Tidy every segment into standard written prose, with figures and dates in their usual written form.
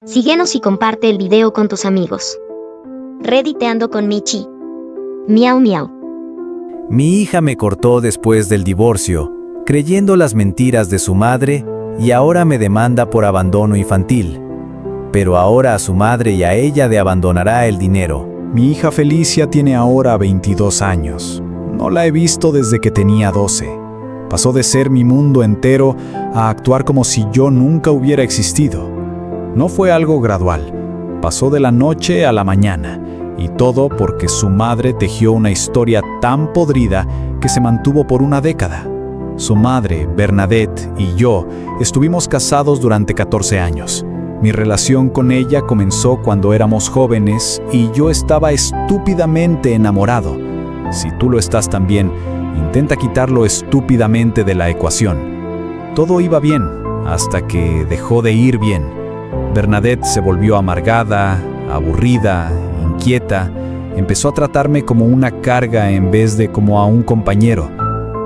Síguenos y comparte el video con tus amigos. Rediteando con Michi. Miau miau. Mi hija me cortó después del divorcio, creyendo las mentiras de su madre, y ahora me demanda por abandono infantil. Pero ahora a su madre y a ella le abandonará el dinero. Mi hija Felicia tiene ahora 22 años. No la he visto desde que tenía 12. Pasó de ser mi mundo entero a actuar como si yo nunca hubiera existido. No fue algo gradual. Pasó de la noche a la mañana. Y todo porque su madre tejió una historia tan podrida que se mantuvo por una década. Su madre, Bernadette, y yo estuvimos casados durante 14 años. Mi relación con ella comenzó cuando éramos jóvenes y yo estaba estúpidamente enamorado. Si tú lo estás también, intenta quitarlo estúpidamente de la ecuación. Todo iba bien, hasta que dejó de ir bien. Bernadette se volvió amargada, aburrida, inquieta. Empezó a tratarme como una carga en vez de como a un compañero.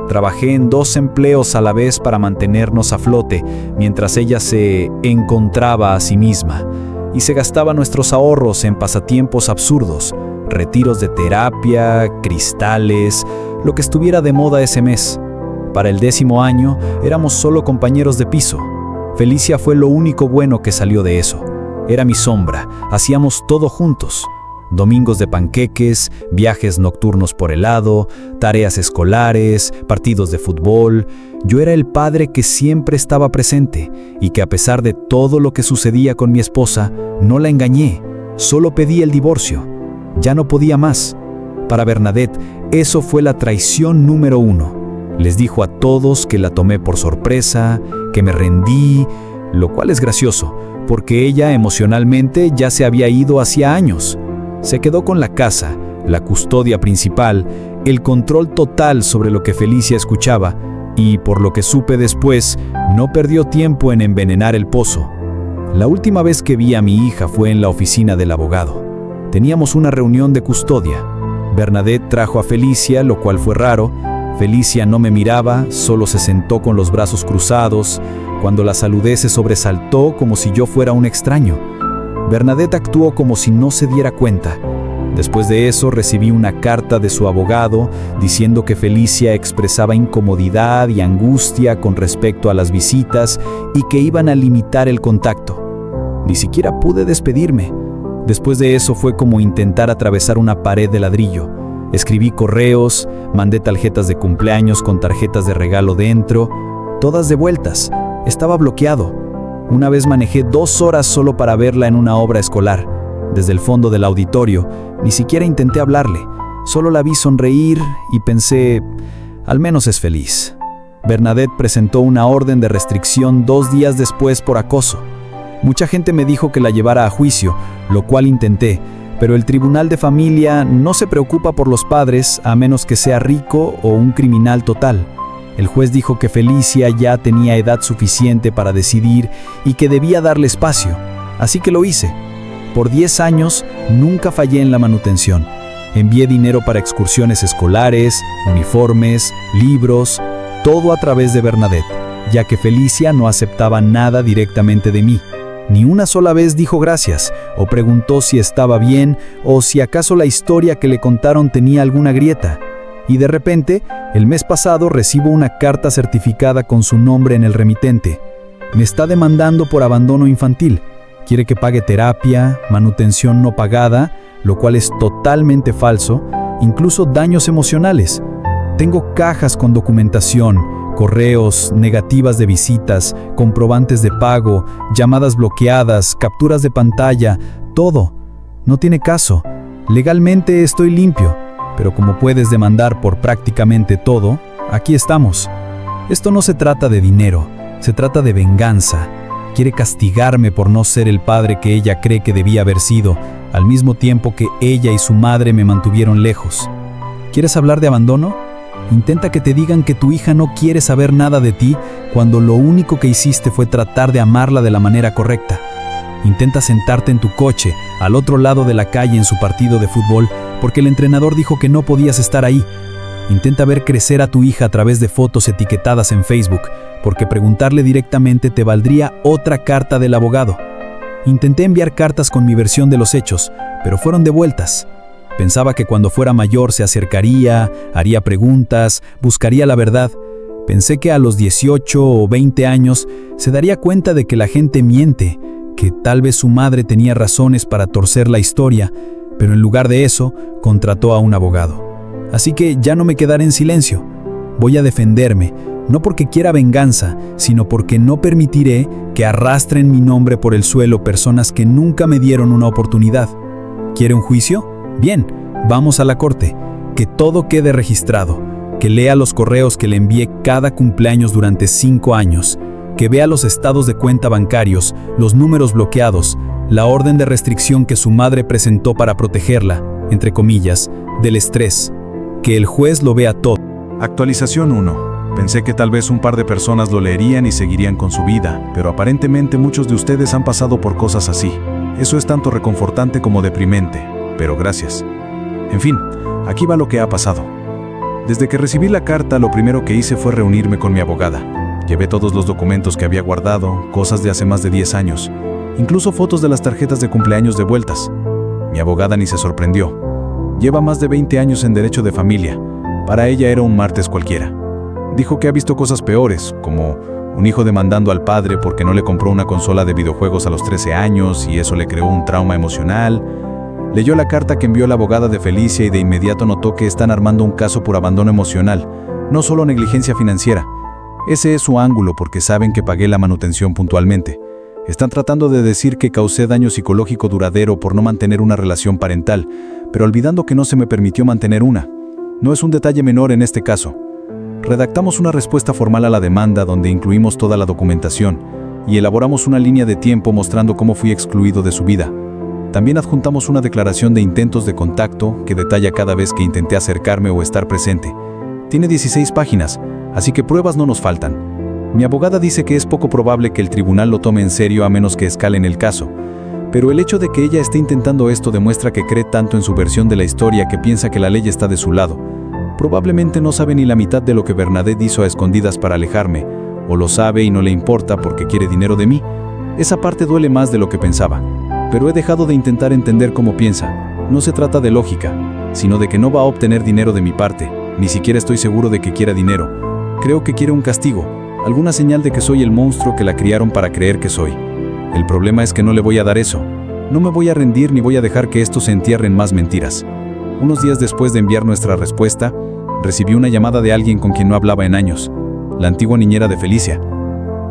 Trabajé en 2 empleos a la vez para mantenernos a flote, mientras ella se encontraba a sí misma, y se gastaba nuestros ahorros en pasatiempos absurdos, retiros de terapia, cristales, lo que estuviera de moda ese mes. Para el 10º año éramos solo compañeros de piso. Felicia fue lo único bueno que salió de eso. Era mi sombra, hacíamos todo juntos. Domingos de panqueques, viajes nocturnos por helado, tareas escolares, partidos de fútbol. Yo era el padre que siempre estaba presente y que a pesar de todo lo que sucedía con mi esposa, no la engañé, solo pedí el divorcio. Ya no podía más. Para Bernadette, eso fue la traición número 1. Les dijo a todos que la tomé por sorpresa, que me rendí, lo cual es gracioso, porque ella emocionalmente ya se había ido hacía años. Se quedó con la casa, la custodia principal, el control total sobre lo que Felicia escuchaba, y por lo que supe después, no perdió tiempo en envenenar el pozo. La última vez que vi a mi hija fue en la oficina del abogado. Teníamos una reunión de custodia. Bernadette trajo a Felicia, lo cual fue raro. Felicia no me miraba, solo se sentó con los brazos cruzados. Cuando la saludé se sobresaltó como si yo fuera un extraño. Bernadette actuó como si no se diera cuenta. Después de eso recibí una carta de su abogado diciendo que Felicia expresaba incomodidad y angustia con respecto a las visitas y que iban a limitar el contacto. Ni siquiera pude despedirme. Después de eso fue como intentar atravesar una pared de ladrillo. Escribí correos, mandé tarjetas de cumpleaños con tarjetas de regalo dentro, todas devueltas. Estaba bloqueado. Una vez manejé 2 horas solo para verla en una obra escolar. Desde el fondo del auditorio, ni siquiera intenté hablarle. Solo la vi sonreír y pensé, al menos es feliz. Bernadette presentó una orden de restricción 2 días después por acoso. Mucha gente me dijo que la llevara a juicio, lo cual intenté, pero el tribunal de familia no se preocupa por los padres a menos que sea rico o un criminal total. El juez dijo que Felicia ya tenía edad suficiente para decidir y que debía darle espacio, así que lo hice. Por 10 años nunca fallé en la manutención. Envié dinero para excursiones escolares, uniformes, libros, todo a través de Bernadette, ya que Felicia no aceptaba nada directamente de mí. Ni una sola vez dijo gracias, o preguntó si estaba bien, o si acaso la historia que le contaron tenía alguna grieta. Y de repente, el mes pasado recibo una carta certificada con su nombre en el remitente. Me está demandando por abandono infantil. Quiere que pague terapia, manutención no pagada, lo cual es totalmente falso, incluso daños emocionales. Tengo cajas con documentación, correos, negativas de visitas, comprobantes de pago, llamadas bloqueadas, capturas de pantalla, todo. No tiene caso. Legalmente estoy limpio, pero como puedes demandar por prácticamente todo, aquí estamos. Esto no se trata de dinero, se trata de venganza. Quiere castigarme por no ser el padre que ella cree que debía haber sido, al mismo tiempo que ella y su madre me mantuvieron lejos. ¿Quieres hablar de abandono? Intenta que te digan que tu hija no quiere saber nada de ti cuando lo único que hiciste fue tratar de amarla de la manera correcta. Intenta sentarte en tu coche, al otro lado de la calle en su partido de fútbol, porque el entrenador dijo que no podías estar ahí. Intenta ver crecer a tu hija a través de fotos etiquetadas en Facebook, porque preguntarle directamente te valdría otra carta del abogado. Intenté enviar cartas con mi versión de los hechos, pero fueron devueltas. Pensaba que cuando fuera mayor se acercaría, haría preguntas, buscaría la verdad. Pensé que a los 18 o 20 años se daría cuenta de que la gente miente, que tal vez su madre tenía razones para torcer la historia, pero en lugar de eso, contrató a un abogado. Así que ya no me quedaré en silencio. Voy a defenderme, no porque quiera venganza, sino porque no permitiré que arrastren mi nombre por el suelo personas que nunca me dieron una oportunidad. ¿Quiere un juicio? Bien, vamos a la corte. Que todo quede registrado. Que lea los correos que le envié cada cumpleaños durante 5 años. Que vea los estados de cuenta bancarios, los números bloqueados, la orden de restricción que su madre presentó para protegerla, entre comillas, del estrés. Que el juez lo vea todo. Actualización 1. Pensé que tal vez un par de personas lo leerían y seguirían con su vida, pero aparentemente muchos de ustedes han pasado por cosas así. Eso es tanto reconfortante como deprimente, pero gracias. En fin, aquí va lo que ha pasado. Desde que recibí la carta, lo primero que hice fue reunirme con mi abogada. Llevé todos los documentos que había guardado, cosas de hace más de 10 años, incluso fotos de las tarjetas de cumpleaños devueltas. Mi abogada ni se sorprendió. Lleva más de 20 años en derecho de familia. Para ella era un martes cualquiera. Dijo que ha visto cosas peores, como un hijo demandando al padre porque no le compró una consola de videojuegos a los 13 años y eso le creó un trauma emocional. Leyó la carta que envió la abogada de Felicia y de inmediato notó que están armando un caso por abandono emocional, no solo negligencia financiera. Ese es su ángulo porque saben que pagué la manutención puntualmente. Están tratando de decir que causé daño psicológico duradero por no mantener una relación parental, pero olvidando que no se me permitió mantener una. No es un detalle menor en este caso. Redactamos una respuesta formal a la demanda donde incluimos toda la documentación y elaboramos una línea de tiempo mostrando cómo fui excluido de su vida. También adjuntamos una declaración de intentos de contacto que detalla cada vez que intenté acercarme o estar presente. Tiene 16 páginas, así que pruebas no nos faltan. Mi abogada dice que es poco probable que el tribunal lo tome en serio a menos que escalen el caso, pero el hecho de que ella esté intentando esto demuestra que cree tanto en su versión de la historia que piensa que la ley está de su lado. Probablemente no sabe ni la mitad de lo que Bernadette hizo a escondidas para alejarme, o lo sabe y no le importa porque quiere dinero de mí. Esa parte duele más de lo que pensaba, pero he dejado de intentar entender cómo piensa. No se trata de lógica, sino de que no va a obtener dinero de mi parte, ni siquiera estoy seguro de que quiera dinero. Creo que quiere un castigo, alguna señal de que soy el monstruo que la criaron para creer que soy. El problema es que no le voy a dar eso. No me voy a rendir ni voy a dejar que esto se entierre en más mentiras. Unos días después de enviar nuestra respuesta, recibí una llamada de alguien con quien no hablaba en años, la antigua niñera de Felicia.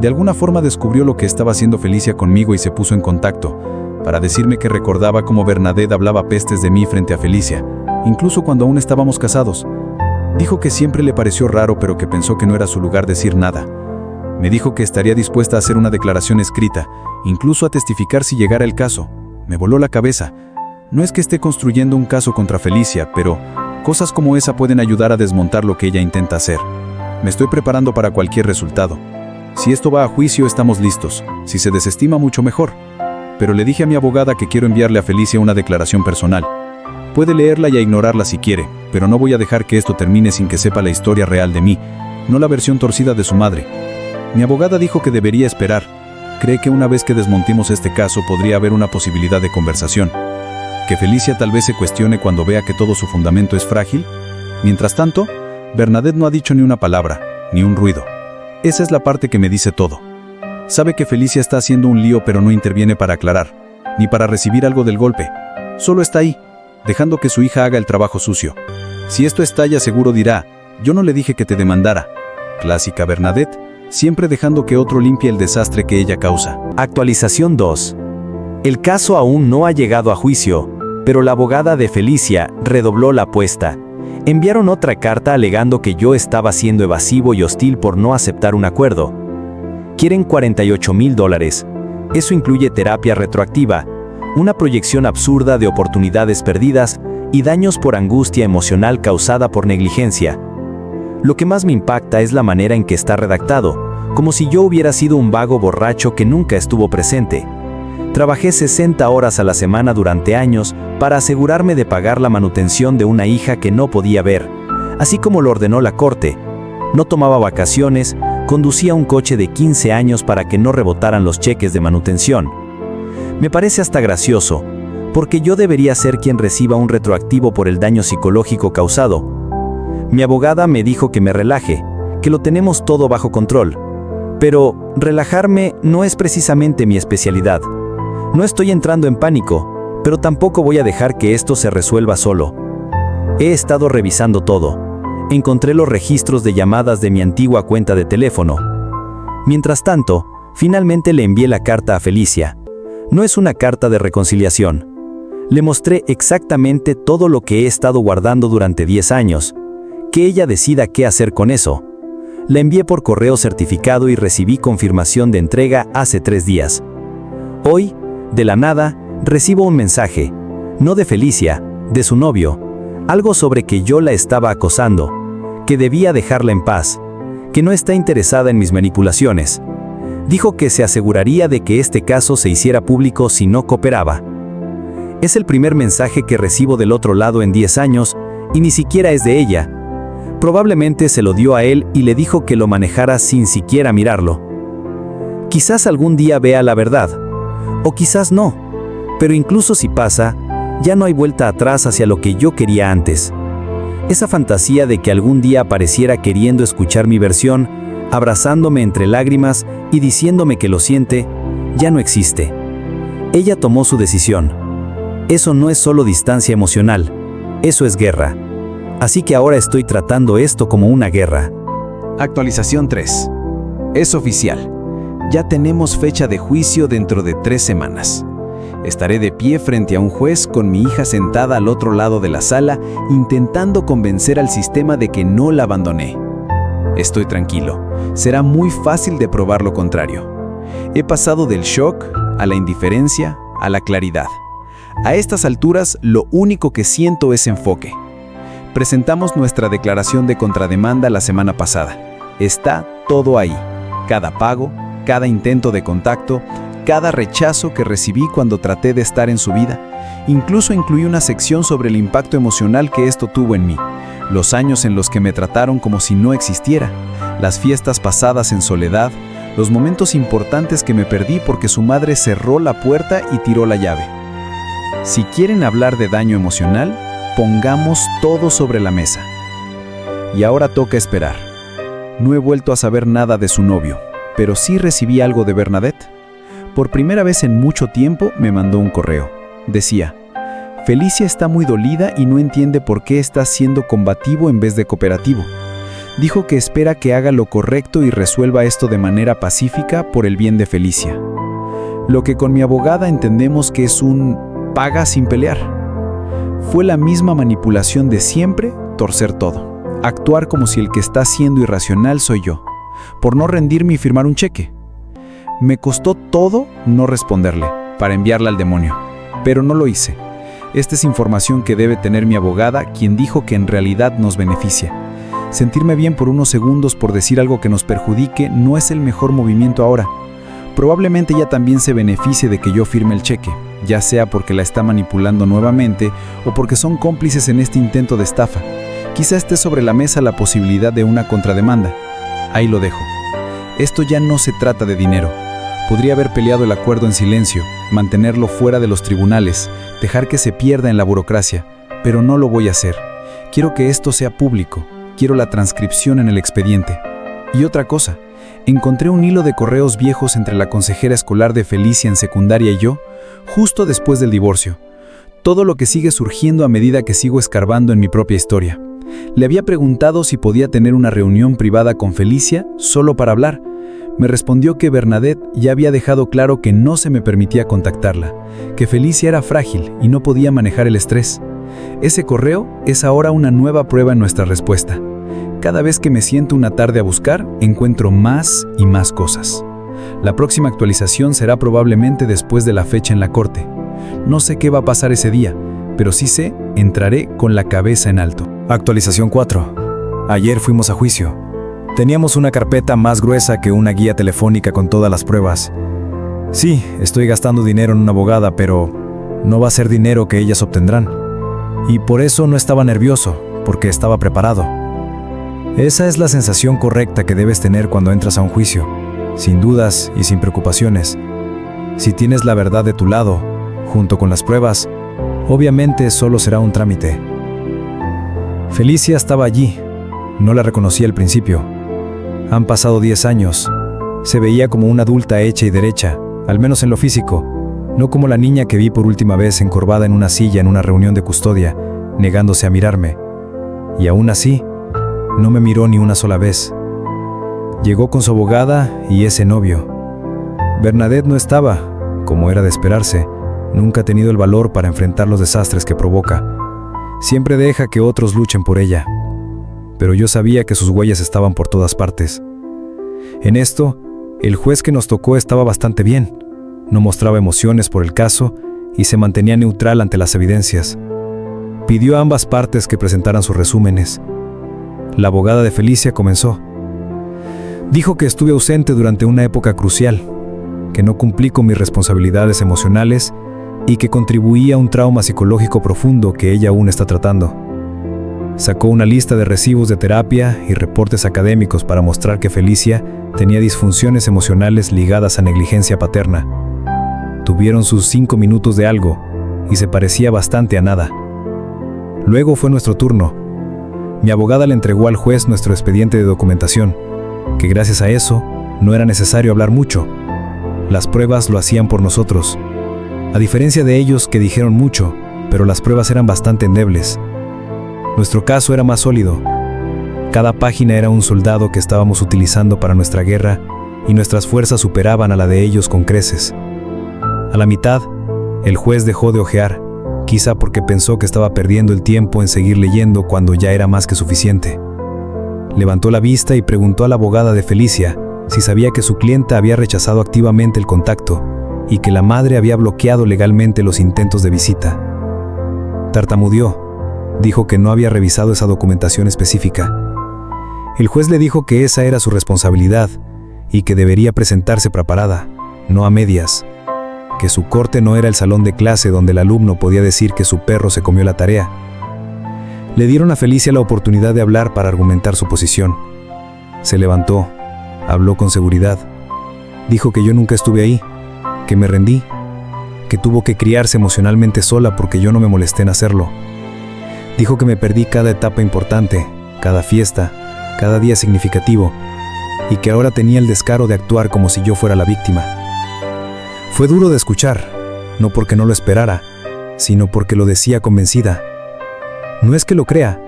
De alguna forma descubrió lo que estaba haciendo Felicia conmigo y se puso en contacto, para decirme que recordaba cómo Bernadette hablaba pestes de mí frente a Felicia, incluso cuando aún estábamos casados. Dijo que siempre le pareció raro, pero que pensó que no era su lugar decir nada. Me dijo que estaría dispuesta a hacer una declaración escrita, incluso a testificar si llegara el caso. Me voló la cabeza. No es que esté construyendo un caso contra Felicia, pero cosas como esa pueden ayudar a desmontar lo que ella intenta hacer. Me estoy preparando para cualquier resultado. Si esto va a juicio, estamos listos. Si se desestima, mucho mejor. Pero le dije a mi abogada que quiero enviarle a Felicia una declaración personal. Puede leerla y a ignorarla si quiere, pero no voy a dejar que esto termine sin que sepa la historia real de mí, no la versión torcida de su madre. Mi abogada dijo que debería esperar. Cree que una vez que desmontemos este caso podría haber una posibilidad de conversación. Que Felicia tal vez se cuestione cuando vea que todo su fundamento es frágil. Mientras tanto, Bernadette no ha dicho ni una palabra, ni un ruido. Esa es la parte que me dice todo. Sabe que Felicia está haciendo un lío, pero no interviene para aclarar, ni para recibir algo del golpe. Solo está ahí, dejando que su hija haga el trabajo sucio. Si esto estalla, seguro dirá, yo no le dije que te demandara. Clásica Bernadette, siempre dejando que otro limpie el desastre que ella causa. Actualización 2. El caso aún no ha llegado a juicio, pero la abogada de Felicia redobló la apuesta. Enviaron otra carta alegando que yo estaba siendo evasivo y hostil por no aceptar un acuerdo. Quieren $48,000. Eso incluye terapia retroactiva, una proyección absurda de oportunidades perdidas y daños por angustia emocional causada por negligencia. Lo que más me impacta es la manera en que está redactado, como si yo hubiera sido un vago borracho que nunca estuvo presente. Trabajé 60 horas a la semana durante años para asegurarme de pagar la manutención de una hija que no podía ver, así como lo ordenó la corte. No tomaba vacaciones, conducía un coche de 15 años para que no rebotaran los cheques de manutención. Me parece hasta gracioso, porque yo debería ser quien reciba un retroactivo por el daño psicológico causado. Mi abogada me dijo que me relaje, que lo tenemos todo bajo control. Pero relajarme no es precisamente mi especialidad. No estoy entrando en pánico, pero tampoco voy a dejar que esto se resuelva solo. He estado revisando todo. Encontré los registros de llamadas de mi antigua cuenta de teléfono. Mientras tanto, finalmente le envié la carta a Felicia. No es una carta de reconciliación. Le mostré exactamente todo lo que he estado guardando durante 10 años. Que ella decida qué hacer con eso. La envié por correo certificado y recibí confirmación de entrega hace 3 días. Hoy, de la nada, recibo un mensaje, no de Felicia, de su novio, algo sobre que yo la estaba acosando, que debía dejarla en paz, que no está interesada en mis manipulaciones. Dijo que se aseguraría de que este caso se hiciera público si no cooperaba. Es el primer mensaje que recibo del otro lado en 10 años y ni siquiera es de ella. Probablemente se lo dio a él y le dijo que lo manejara sin siquiera mirarlo. Quizás algún día vea la verdad, o quizás no, pero incluso si pasa, ya no hay vuelta atrás hacia lo que yo quería antes. Esa fantasía de que algún día apareciera queriendo escuchar mi versión, abrazándome entre lágrimas y diciéndome que lo siente, ya no existe. Ella tomó su decisión. Eso no es solo distancia emocional, eso es guerra. Así que ahora estoy tratando esto como una guerra. Actualización 3. Es oficial. Ya tenemos fecha de juicio dentro de 3 semanas. Estaré de pie frente a un juez con mi hija sentada al otro lado de la sala, intentando convencer al sistema de que no la abandoné. Estoy tranquilo. Será muy fácil de probar lo contrario. He pasado del shock a la indiferencia a la claridad. A estas alturas, lo único que siento es enfoque. Presentamos nuestra declaración de contrademanda la semana pasada. Está todo ahí. Cada pago, cada intento de contacto, cada rechazo que recibí cuando traté de estar en su vida. Incluso incluí una sección sobre el impacto emocional que esto tuvo en mí. Los años en los que me trataron como si no existiera. Las fiestas pasadas en soledad. Los momentos importantes que me perdí porque su madre cerró la puerta y tiró la llave. Si quieren hablar de daño emocional, pongamos todo sobre la mesa. Y ahora toca esperar. No he vuelto a saber nada de su novio, pero sí recibí algo de Bernadette. Por primera vez en mucho tiempo me mandó un correo. Decía, Felicia está muy dolida y no entiende por qué está siendo combativo en vez de cooperativo. Dijo que espera que haga lo correcto y resuelva esto de manera pacífica por el bien de Felicia. Lo que con mi abogada entendemos que es un paga sin pelear. Fue la misma manipulación de siempre, torcer todo. Actuar como si el que está siendo irracional soy yo, por no rendirme y firmar un cheque. Me costó todo no responderle, para enviarla al demonio, pero no lo hice. Esta es información que debe tener mi abogada, quien dijo que en realidad nos beneficia. Sentirme bien por unos segundos por decir algo que nos perjudique no es el mejor movimiento ahora. Probablemente ella también se beneficie de que yo firme el cheque, ya sea porque la está manipulando nuevamente o porque son cómplices en este intento de estafa. Quizá esté sobre la mesa la posibilidad de una contrademanda. Ahí lo dejo. Esto ya no se trata de dinero. Podría haber peleado el acuerdo en silencio, mantenerlo fuera de los tribunales, dejar que se pierda en la burocracia, pero no lo voy a hacer. Quiero que esto sea público. Quiero la transcripción en el expediente. Y otra cosa, encontré un hilo de correos viejos entre la consejera escolar de Felicia en secundaria y yo, justo después del divorcio. Todo lo que sigue surgiendo a medida que sigo escarbando en mi propia historia. Le había preguntado si podía tener una reunión privada con Felicia solo para hablar. Me respondió que Bernadette ya había dejado claro que no se me permitía contactarla, que Felicia era frágil y no podía manejar el estrés. Ese correo es ahora una nueva prueba en nuestra respuesta. Cada vez que me siento una tarde a buscar, encuentro más y más cosas. La próxima actualización será probablemente después de la fecha en la corte. No sé qué va a pasar ese día, pero sí sé, entraré con la cabeza en alto. Actualización 4. Ayer fuimos a juicio. Teníamos una carpeta más gruesa que una guía telefónica con todas las pruebas. Sí, estoy gastando dinero en una abogada, pero no va a ser dinero que ellas obtendrán. Y por eso no estaba nervioso, porque estaba preparado. Esa es la sensación correcta que debes tener cuando entras a un juicio, sin dudas y sin preocupaciones. Si tienes la verdad de tu lado, junto con las pruebas, obviamente solo será un trámite. Felicia estaba allí. No la reconocí al principio. Han pasado 10 años. Se veía como una adulta hecha y derecha, al menos en lo físico, no como la niña que vi por última vez encorvada en una silla en una reunión de custodia, negándose a mirarme. Y aún así, no me miró ni una sola vez. Llegó con su abogada y ese novio. Bernadette no estaba, como era de esperarse. Nunca ha tenido el valor para enfrentar los desastres que provoca. Siempre deja que otros luchen por ella. Pero yo sabía que sus huellas estaban por todas partes. En esto, el juez que nos tocó estaba bastante bien. No mostraba emociones por el caso y se mantenía neutral ante las evidencias. Pidió a ambas partes que presentaran sus resúmenes. La abogada de Felicia comenzó. Dijo que estuve ausente durante una época crucial, que no cumplí con mis responsabilidades emocionales y que contribuí a un trauma psicológico profundo que ella aún está tratando. Sacó una lista de recibos de terapia y reportes académicos para mostrar que Felicia tenía disfunciones emocionales ligadas a negligencia paterna. Tuvieron sus 5 minutos de algo y se parecía bastante a nada. Luego fue nuestro turno. Mi abogada le entregó al juez nuestro expediente de documentación, que gracias a eso no era necesario hablar mucho. Las pruebas lo hacían por nosotros. A diferencia de ellos que dijeron mucho, pero las pruebas eran bastante endebles. Nuestro caso era más sólido. Cada página era un soldado que estábamos utilizando para nuestra guerra y nuestras fuerzas superaban a la de ellos con creces. A la mitad, el juez dejó de hojear, quizá porque pensó que estaba perdiendo el tiempo en seguir leyendo cuando ya era más que suficiente. Levantó la vista y preguntó a la abogada de Felicia si sabía que su clienta había rechazado activamente el contacto y que la madre había bloqueado legalmente los intentos de visita. Tartamudeó. Dijo que no había revisado esa documentación específica. El juez le dijo que esa era su responsabilidad y que debería presentarse preparada, no a medias. Que su corte no era el salón de clase donde el alumno podía decir que su perro se comió la tarea. Le dieron a Felicia la oportunidad de hablar para argumentar su posición. Se levantó, habló con seguridad. Dijo que yo nunca estuve ahí, que me rendí, que tuvo que criarse emocionalmente sola porque yo no me molesté en hacerlo. Dijo que me perdí cada etapa importante, cada fiesta, cada día significativo, y que ahora tenía el descaro de actuar como si yo fuera la víctima. Fue duro de escuchar, no porque no lo esperara, sino porque lo decía convencida. No es que lo crea,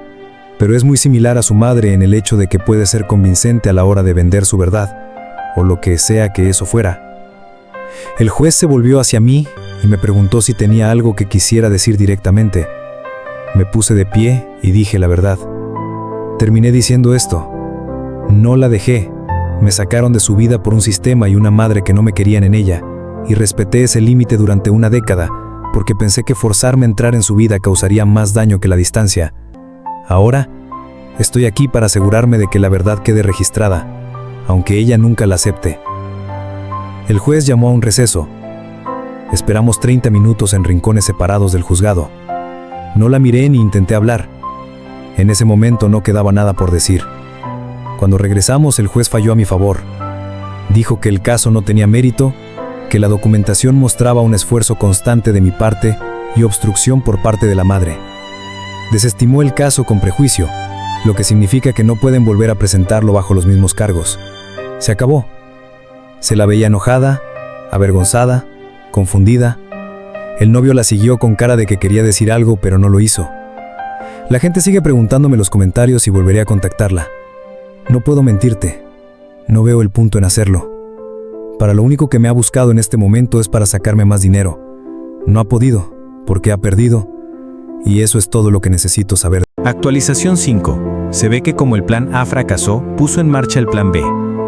pero es muy similar a su madre en el hecho de que puede ser convincente a la hora de vender su verdad, o lo que sea que eso fuera. El juez se volvió hacia mí y me preguntó si tenía algo que quisiera decir directamente. Me puse de pie y dije la verdad. Terminé diciendo esto. No la dejé. Me sacaron de su vida por un sistema y una madre que no me querían en ella, y respeté ese límite durante una década, porque pensé que forzarme a entrar en su vida causaría más daño que la distancia. Ahora, estoy aquí para asegurarme de que la verdad quede registrada, aunque ella nunca la acepte. El juez llamó a un receso. Esperamos 30 minutos en rincones separados del juzgado. No la miré ni intenté hablar. En ese momento no quedaba nada por decir. Cuando regresamos, el juez falló a mi favor. Dijo que el caso no tenía mérito, que la documentación mostraba un esfuerzo constante de mi parte y obstrucción por parte de la madre. Desestimó el caso con prejuicio, lo que significa que no pueden volver a presentarlo bajo los mismos cargos. Se acabó. Se la veía enojada, avergonzada, confundida. El novio la siguió con cara de que quería decir algo, pero no lo hizo. La gente sigue preguntándome en los comentarios si volveré a contactarla. No puedo mentirte. No veo el punto en hacerlo. Para lo único que me ha buscado en este momento es para sacarme más dinero. No ha podido, porque ha perdido. Y eso es todo lo que necesito saber. Actualización 5. Se ve que como el plan A fracasó, puso en marcha el plan B.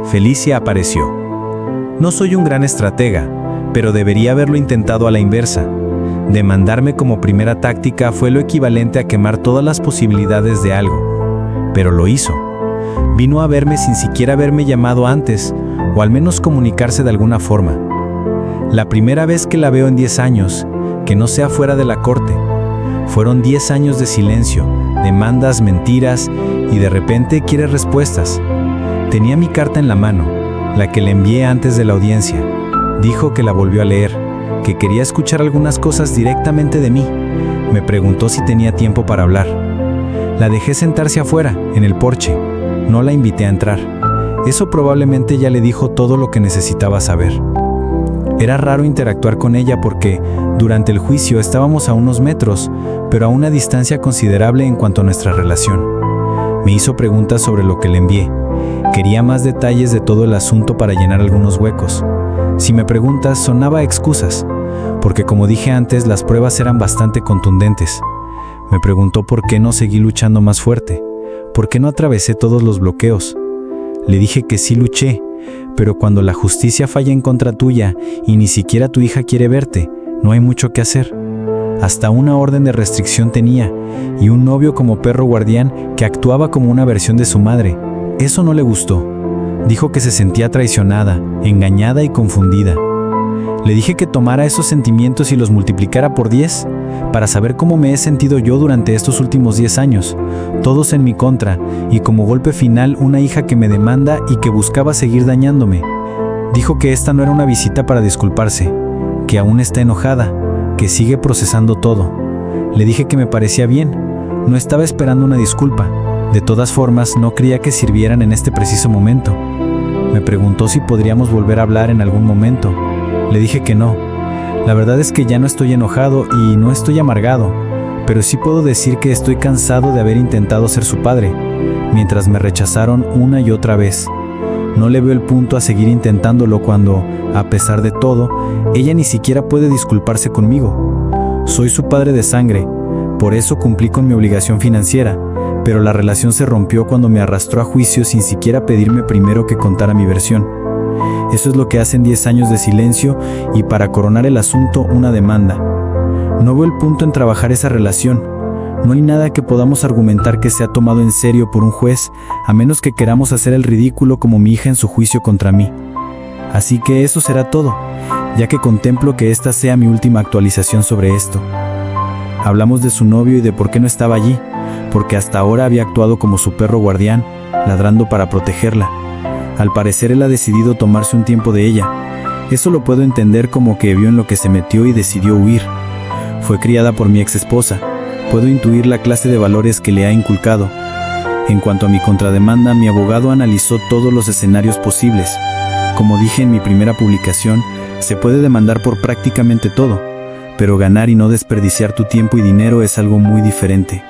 Felicia apareció. No soy un gran estratega, pero debería haberlo intentado a la inversa. Demandarme como primera táctica fue lo equivalente a quemar todas las posibilidades de algo. Pero lo hizo. Vino a verme sin siquiera haberme llamado antes, o al menos comunicarse de alguna forma. La primera vez que la veo en 10 años, que no sea fuera de la corte. Fueron 10 años de silencio, demandas, mentiras, y de repente quiere respuestas. Tenía mi carta en la mano, la que le envié antes de la audiencia. Dijo que la volvió a leer, que quería escuchar algunas cosas directamente de mí. Me preguntó si tenía tiempo para hablar. La dejé sentarse afuera, en el porche. No la invité a entrar. Eso probablemente ya le dijo todo lo que necesitaba saber. Era raro interactuar con ella porque, durante el juicio, estábamos a unos metros, pero a una distancia considerable en cuanto a nuestra relación. Me hizo preguntas sobre lo que le envié. Quería más detalles de todo el asunto para llenar algunos huecos. Si me preguntas, sonaba a excusas, porque como dije antes, las pruebas eran bastante contundentes. Me preguntó por qué no seguí luchando más fuerte, por qué no atravesé todos los bloqueos. Le dije que sí luché, pero cuando la justicia falla en contra tuya y ni siquiera tu hija quiere verte, no hay mucho que hacer. Hasta una orden de restricción tenía, y un novio como perro guardián que actuaba como una versión de su madre. Eso no le gustó. Dijo que se sentía traicionada, engañada y confundida. Le dije que tomara esos sentimientos y los multiplicara por 10, para saber cómo me he sentido yo durante estos últimos 10 años, todos en mi contra, y como golpe final una hija que me demanda y que buscaba seguir dañándome. Dijo que esta no era una visita para disculparse, que aún está enojada, que sigue procesando todo. Le dije que me parecía bien, no estaba esperando una disculpa. De todas formas, no creía que sirvieran en este preciso momento. Me preguntó si podríamos volver a hablar en algún momento. Le dije que no. La verdad es que ya no estoy enojado y no estoy amargado, pero sí puedo decir que estoy cansado de haber intentado ser su padre, mientras me rechazaron una y otra vez. No le veo el punto a seguir intentándolo cuando, a pesar de todo, ella ni siquiera puede disculparse conmigo. Soy su padre de sangre, por eso cumplí con mi obligación financiera, pero la relación se rompió cuando me arrastró a juicio sin siquiera pedirme primero que contara mi versión. Eso es lo que hacen 10 años de silencio y, para coronar el asunto, una demanda. No veo el punto en trabajar esa relación. No hay nada que podamos argumentar que sea tomado en serio por un juez, a menos que queramos hacer el ridículo como mi hija en su juicio contra mí. Así que eso será todo, ya que contemplo que esta sea mi última actualización sobre esto. Hablamos de su novio y de por qué no estaba allí, porque hasta ahora había actuado como su perro guardián, ladrando para protegerla. Al parecer él ha decidido tomarse un tiempo de ella. Eso lo puedo entender como que vio en lo que se metió y decidió huir. Fue criada por mi ex esposa. Puedo intuir la clase de valores que le ha inculcado. En cuanto a mi contrademanda, mi abogado analizó todos los escenarios posibles. Como dije en mi primera publicación, se puede demandar por prácticamente todo, pero ganar y no desperdiciar tu tiempo y dinero es algo muy diferente.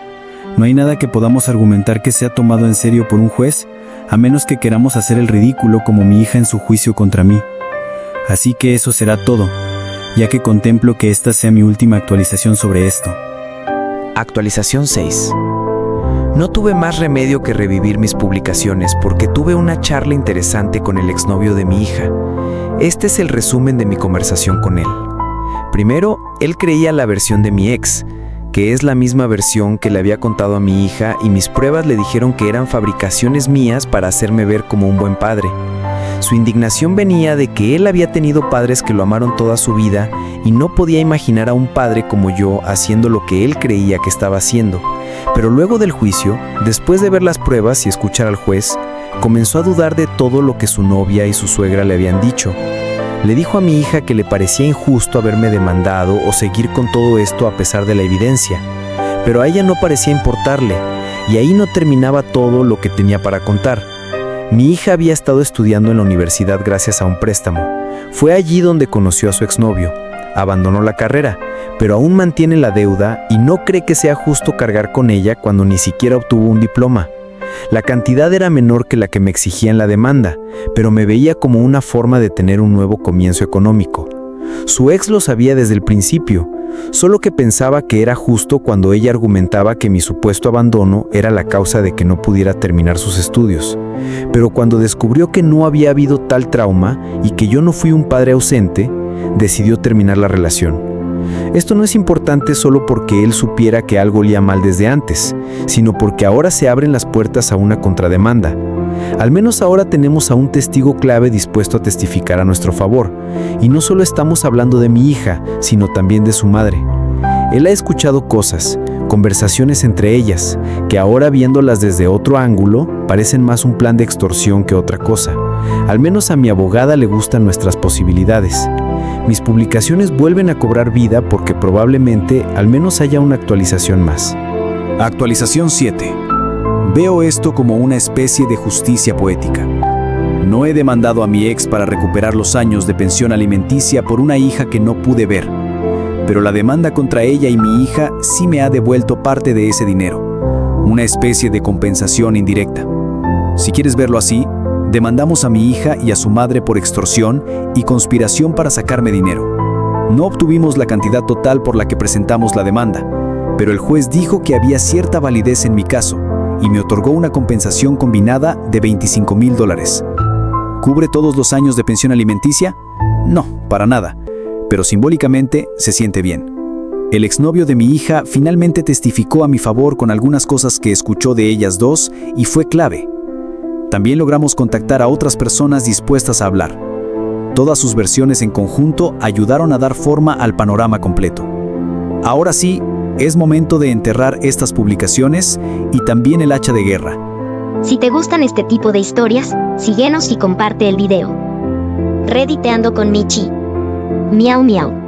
No hay nada que podamos argumentar que sea tomado en serio por un juez, a menos que queramos hacer el ridículo como mi hija en su juicio contra mí. Así que eso será todo, ya que contemplo que esta sea mi última actualización sobre esto. Actualización 6. No tuve más remedio que revivir mis publicaciones porque tuve una charla interesante con el exnovio de mi hija. Este es el resumen de mi conversación con él. Primero, él creía la versión de mi ex, que es la misma versión que le había contado a mi hija, y mis pruebas le dijeron que eran fabricaciones mías para hacerme ver como un buen padre. Su indignación venía de que él había tenido padres que lo amaron toda su vida y no podía imaginar a un padre como yo haciendo lo que él creía que estaba haciendo. Pero luego del juicio, después de ver las pruebas y escuchar al juez, comenzó a dudar de todo lo que su novia y su suegra le habían dicho. Le dijo a mi hija que le parecía injusto haberme demandado o seguir con todo esto a pesar de la evidencia, pero a ella no parecía importarle, y ahí no terminaba todo lo que tenía para contar. Mi hija había estado estudiando en la universidad gracias a un préstamo. Fue allí donde conoció a su exnovio. Abandonó la carrera, pero aún mantiene la deuda y no cree que sea justo cargar con ella cuando ni siquiera obtuvo un diploma. La cantidad era menor que la que me exigía en la demanda, pero me veía como una forma de tener un nuevo comienzo económico. Su ex lo sabía desde el principio, solo que pensaba que era justo cuando ella argumentaba que mi supuesto abandono era la causa de que no pudiera terminar sus estudios. Pero cuando descubrió que no había habido tal trauma y que yo no fui un padre ausente, decidió terminar la relación. Esto no es importante solo porque él supiera que algo olía mal desde antes, sino porque ahora se abren las puertas a una contrademanda. Al menos ahora tenemos a un testigo clave dispuesto a testificar a nuestro favor, y no solo estamos hablando de mi hija, sino también de su madre. Él ha escuchado cosas, conversaciones entre ellas, que ahora viéndolas desde otro ángulo, parecen más un plan de extorsión que otra cosa. Al menos a mi abogada le gustan nuestras posibilidades. Mis publicaciones vuelven a cobrar vida porque probablemente al menos haya una actualización más. Actualización 7. Veo esto como una especie de justicia poética. No he demandado a mi ex para recuperar los años de pensión alimenticia por una hija que no pude ver, pero la demanda contra ella y mi hija sí me ha devuelto parte de ese dinero, una especie de compensación indirecta. Si quieres verlo así, demandamos a mi hija y a su madre por extorsión y conspiración para sacarme dinero. No obtuvimos la cantidad total por la que presentamos la demanda, pero el juez dijo que había cierta validez en mi caso y me otorgó una compensación combinada de $25,000. ¿Cubre todos los años de pensión alimenticia? No, para nada, pero simbólicamente se siente bien. El exnovio de mi hija finalmente testificó a mi favor con algunas cosas que escuchó de ellas dos y fue clave. También logramos contactar a otras personas dispuestas a hablar. Todas sus versiones en conjunto ayudaron a dar forma al panorama completo. Ahora sí, es momento de enterrar estas publicaciones y también el hacha de guerra. Si te gustan este tipo de historias, síguenos y comparte el video. Rediteando con Michi. Miau miau.